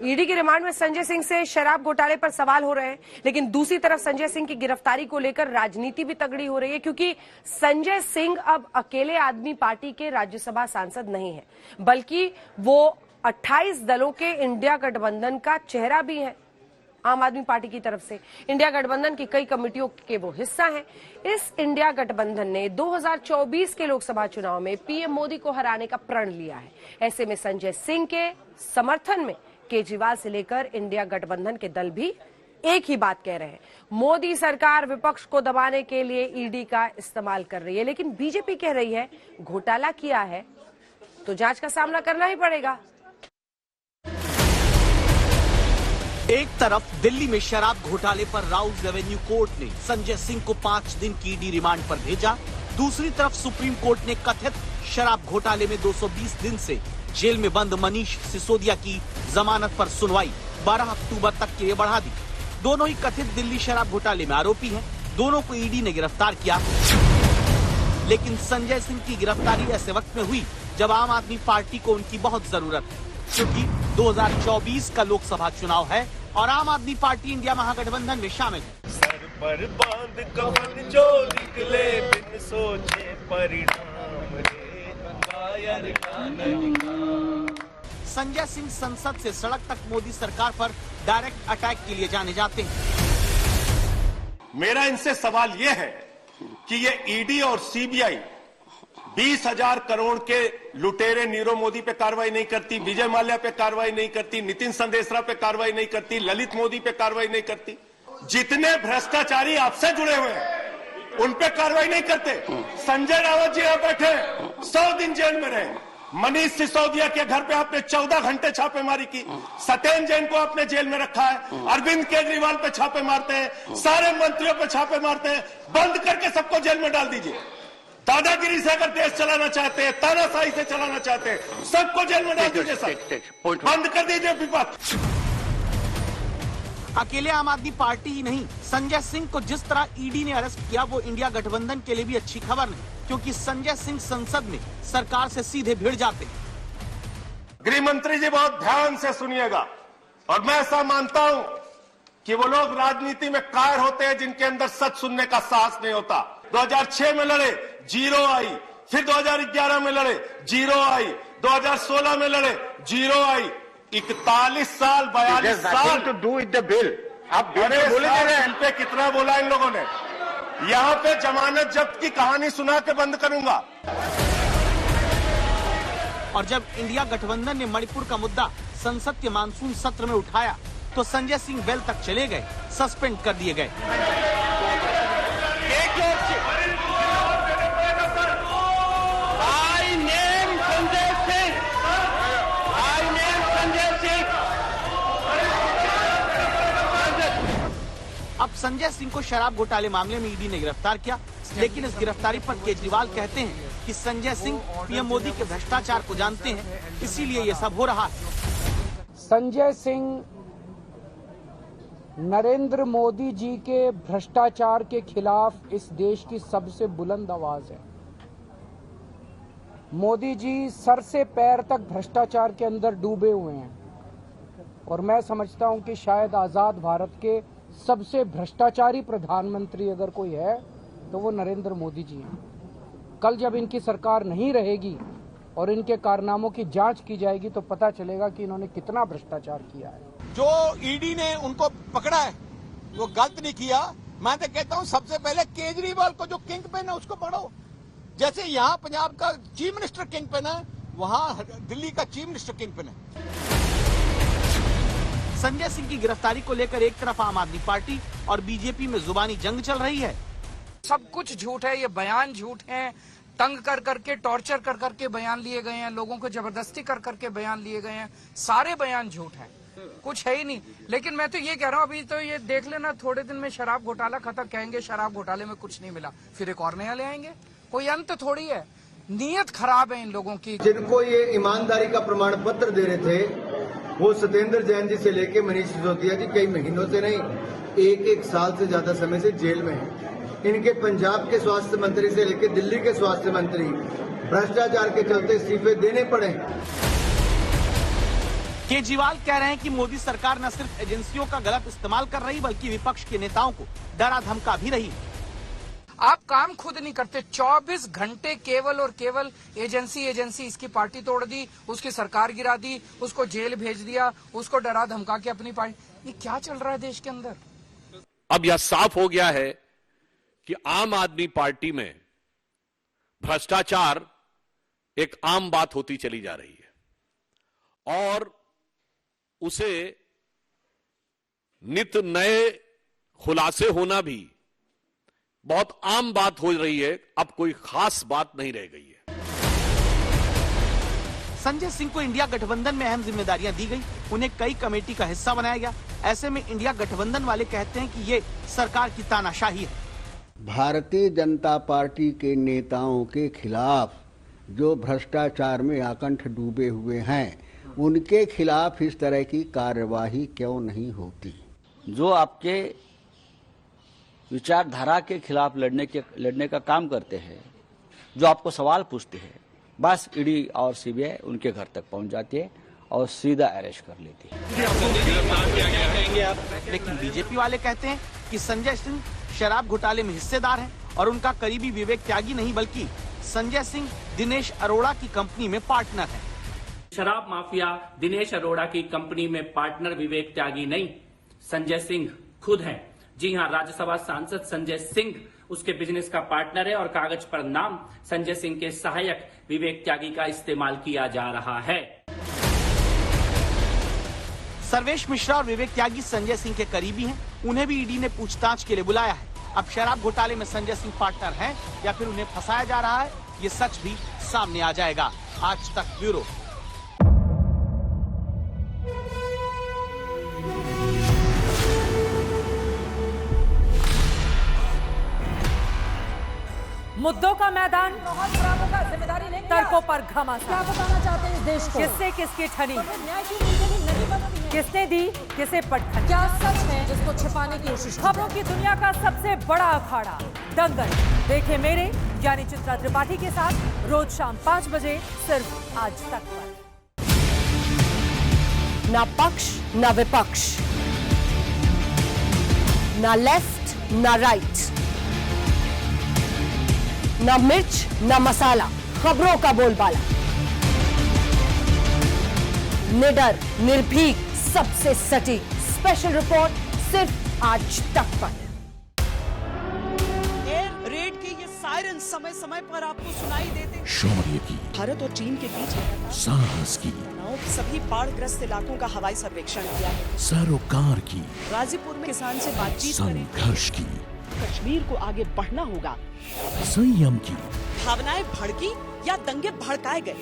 ED की remand में संजय सिंह से शराब घोटाले पर सवाल हो रहे हैं, लेकिन दूसरी तरफ संजय सिंह की गिरफ्तारी को लेकर राजनीति भी तगड़ी हो रही है, क्योंकि संजय सिंह अब अकेले आदमी पार्टी के राज्यसभा सांसद नहीं है, बल्कि वो 28 दलों के इंडिया गठबंधन का चेहरा भी है। आम आदमी पार्टी की तरफ से इंडिया गठबंधन की कई कमेटियों के वो हिस्सा हैं। इस इंडिया गठबंधन ने 2024 के लोकसभा चुनाव में पीएम मोदी को हराने का प्रण लिया है। ऐसे में संजय सिंह के समर्थन में केजरीवाल से लेकर इंडिया गठबंधन के दल भी एक ही बात कह रहे हैं, मोदी सरकार विपक्ष को दबाने के लिए ईडी का इस्तेमाल कर रही है। लेकिन बीजेपी कह रही है घोटाला किया है तो जांच का सामना करना ही पड़ेगा। एक तरफ दिल्ली में शराब घोटाले पर राउज रेवेन्यू कोर्ट ने संजय सिंह को 5 दिन की ईडी रिमांड पर भेजा, दूसरी तरफ सुप्रीम कोर्ट ने कथित शराब घोटाले में 220 दिन से जेल में बंद मनीष सिसोदिया की जमानत पर सुनवाई 12 अक्टूबर तक के लिए बढ़ा दी। दोनों ही कथित दिल्ली शराब घोटाले में आरोपी हैं। दोनों को ईडी ने गिरफ्तार किया, लेकिन संजय सिंह की गिरफ्तारी ऐसे वक्त में हुई जब आम आदमी पार्टी को उनकी बहुत जरूरत है, क्योंकि 2024 का लोकसभा चुनाव है और आम आदमी पार्टी इंडिया महागठबंधन में शामिल है। सर पर बांध कफन जो निकले बिन सोचे परिणाम रे, कायर का नहीं। संजय सिंह संसद से सड़क तक मोदी सरकार पर डायरेक्ट अटैक के लिए जाने जाते हैं। मेरा इनसे सवाल यह है कि ये ईडी और सीबीआई 20,000 करोड़ के लुटेरे नीरव मोदी पे कार्रवाई नहीं करती, विजय माल्या पे कार्रवाई नहीं करती, नितिन संदेशरा पे कार्रवाई नहीं करती, ललित मोदी पे कार्रवाई नहीं करती। जितने भ्रष्टाचारी आपसे जुड़े हुए हैं उन पे कार्रवाई नहीं करते। संजय रावत जी यहां बैठे 100 दिन जेल में रहे। मनीष सिसोदिया के घर पे आपने 14 घंटे छापेमारी की। सत्येंद्र जैन को आपने जेल में रखा है। अरविंद केजरीवाल पे छापे मारते हैं, सारे मंत्रियों पे छापे मारते हैं। बंद करके सबको जेल में डाल दीजिए। दादागिरी से अगर देश चलाना चाहते हैं, तानाशाही से चलाना चाहते हैं, सबको जेल में डाल दीजिए। सब बंद कर दीजिए विपक्ष। अकेले आम आदमी पार्टी ही नहीं, संजय सिंह को जिस तरह ईडी ने अरेस्ट किया वो इंडिया गठबंधन के लिए भी अच्छी खबर नहीं, क्योंकि संजय सिंह संसद में सरकार से सीधे भिड़ जाते हैं। गृह मंत्री जी बहुत ध्यान से सुनिएगा, और मैं ऐसा मानता हूं कि वो लोग राजनीति में कायर होते हैं जिनके अंदर सच सुनने का साहस नहीं होता। 2006 में लड़े, 0 आई, फिर 2011 में लड़े, 0 आई, 2016 में लड़े, 0 आई। 41 साल 42 साल to do with the bill. आप बिल पे कितना बोला इन लोगों ने। यहां पे जमानत जब्त की कहानी सुना के बंद करूंगा। और जब इंडिया गठबंधन ने मणिपुर का मुद्दा संसद के मानसून सत्र में उठाया तो संजय सिंह वेल तक चले गए, सस्पेंड कर दिए गए। अब संजय सिंह को शराब घोटाले मामले में ईडी ने गिरफ्तार किया, लेकिन इस गिरफ्तारी पर केजरीवाल कहते हैं कि संजय सिंह पीएम मोदी के भ्रष्टाचार को जानते हैं, इसीलिए ये सब हो रहा है। संजय सिंह नरेंद्र मोदी जी के भ्रष्टाचार के खिलाफ इस देश की सबसे बुलंद आवाज है। मोदी जी सर से पैर तक भ्रष्टाचार के अंदर डूबे हुए हैं और मैं समझता हूं कि शायद आजाद भारत के सबसे भ्रष्टाचारी प्रधानमंत्री अगर कोई है तो वो नरेंद्र मोदी जी हैं। कल जब इनकी सरकार नहीं रहेगी और इनके कारनामों की जांच की जाएगी तो पता चलेगा कि इन्होंने कितना भ्रष्टाचार किया है। जो ईडी ने उनको पकड़ा है वो गलत नहीं किया। मैं तो कहता हूं सबसे पहले केजरीवाल को जो किंग पेन है उसको पढ़ो। जैसे यहाँ पंजाब का चीफ मिनिस्टर किंग पेन है, वहाँ दिल्ली का चीफ मिनिस्टर किंग पेन है। संजय सिंह की गिरफ्तारी को लेकर एक तरफ आम आदमी पार्टी और बीजेपी में जुबानी जंग चल रही है। सब कुछ झूठ है, ये बयान झूठ है, तंग कर करके टॉर्चर कर करके बयान लिए गए हैं, लोगों को जबरदस्ती कर करके बयान लिए गए हैं, सारे बयान झूठ हैं, कुछ है ही नहीं। लेकिन मैं तो ये कह रहा हूँ अभी तो ये देख लेना, थोड़े दिन में शराब घोटाला खत्म, कहेंगे शराब घोटाले में कुछ नहीं मिला, फिर एक और नया ले आएंगे। कोई अंत थोड़ी है, नीयत खराब है इन लोगों की। जिनको ये ईमानदारी का प्रमाण पत्र दे रहे थे वो सत्येंद्र जैन जी से लेके मनीष सिसोदिया जी कई महीनों से नहीं, 1-1 साल से ज्यादा समय से जेल में हैं। इनके पंजाब के स्वास्थ्य मंत्री से लेकर दिल्ली के स्वास्थ्य मंत्री भ्रष्टाचार के चलते इस्तीफे देने पड़े। केजरीवाल कह रहे हैं कि मोदी सरकार न सिर्फ एजेंसियों का गलत इस्तेमाल कर रही बल्कि विपक्ष के नेताओं को डरा धमका भी रही है। आप काम खुद नहीं करते, 24 घंटे केवल और केवल एजेंसी इसकी पार्टी तोड़ दी, उसकी सरकार गिरा दी, उसको जेल भेज दिया, उसको डरा धमका के अपनी पार्टी। ये क्या चल रहा है देश के अंदर? अब यह साफ हो गया है कि आम आदमी पार्टी में भ्रष्टाचार एक आम बात होती चली जा रही है और उसे नित नए खुलासे होना भी बहुत आम बात हो रही है। अब कोई खास बात नहीं रह गई है। संजय सिंह को इंडिया गठबंधन में अहम जिम्मेदारियां दी गई, उन्हें कई कमेटी का हिस्सा बनाया गया। ऐसे में इंडिया गठबंधन वाले कहते हैं कि ये सरकार की तानाशाही है। भारतीय जनता पार्टी के नेताओं के खिलाफ जो भ्रष्टाचार में आकंठ डूबे हुए हैं, उनके खिलाफ इस तरह की कार्यवाही क्यों नहीं होती? जो आपके विचारधारा के खिलाफ लड़ने का काम करते हैं, जो आपको सवाल पूछते हैं, बस ईडी और सीबीआई उनके घर तक पहुंच जाती है और सीधा अरेस्ट कर लेती है। लेकिन बीजेपी वाले कहते हैं कि संजय सिंह शराब घोटाले में हिस्सेदार हैं और उनका करीबी विवेक त्यागी नहीं बल्कि संजय सिंह दिनेश अरोड़ा की कंपनी में पार्टनर है। शराब माफिया दिनेश अरोड़ा की कंपनी में पार्टनर विवेक त्यागी नहीं, संजय सिंह खुद हैं। जी हां, राज्यसभा सांसद संजय सिंह उसके बिजनेस का पार्टनर है और कागज पर नाम संजय सिंह के सहायक विवेक त्यागी का इस्तेमाल किया जा रहा है। सर्वेश मिश्रा और विवेक त्यागी संजय सिंह के करीबी हैं, उन्हें भी ईडी ने पूछताछ के लिए बुलाया है। अब शराब घोटाले में संजय सिंह पार्टनर हैं या फिर उन्हें फंसाया जा रहा है, ये सच भी सामने आ जाएगा। आज तक ब्यूरो। मुद्दों का मैदान, तर्कों पर घमासान। क्या बताना चाहते हैं इस देश को? किससे किसकी ठनी, किसने दी किसे पटखनी, क्या सच है जिसको छिपाने की कोशिश? खबरों की दुनिया का सबसे बड़ा अखाड़ा दंगल देखे मेरे यानी चित्रा त्रिपाठी के साथ रोज शाम 5 बजे सिर्फ आज तक पर। ना पक्ष ना विपक्ष, ना लेफ्ट ना राइट, ना मिर्च ना मसाला, खबरों का बोलबाला, निडर निर्भीक सबसे सटीक स्पेशल रिपोर्ट सिर्फ आज तक पर। एयर रेड के ये सायरन समय समय पर आपको सुनाई देते। शौर्य की, भारत और चीन के बीच साहस की, सभी बाढ़ग्रस्त इलाकों का हवाई सर्वेक्षण किया है। सरोकार की, गाजीपुर में किसान से बातचीत करें। संघर्ष की, कश्मीर को आगे बढ़ना होगा। संयम की, भावनाएं भड़की या दंगे भड़काए गए।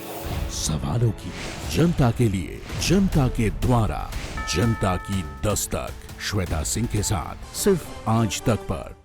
सवालों की, जनता के लिए, जनता के द्वारा, जनता की दस्तक। श्वेता सिंह के साथ सिर्फ आज तक पर।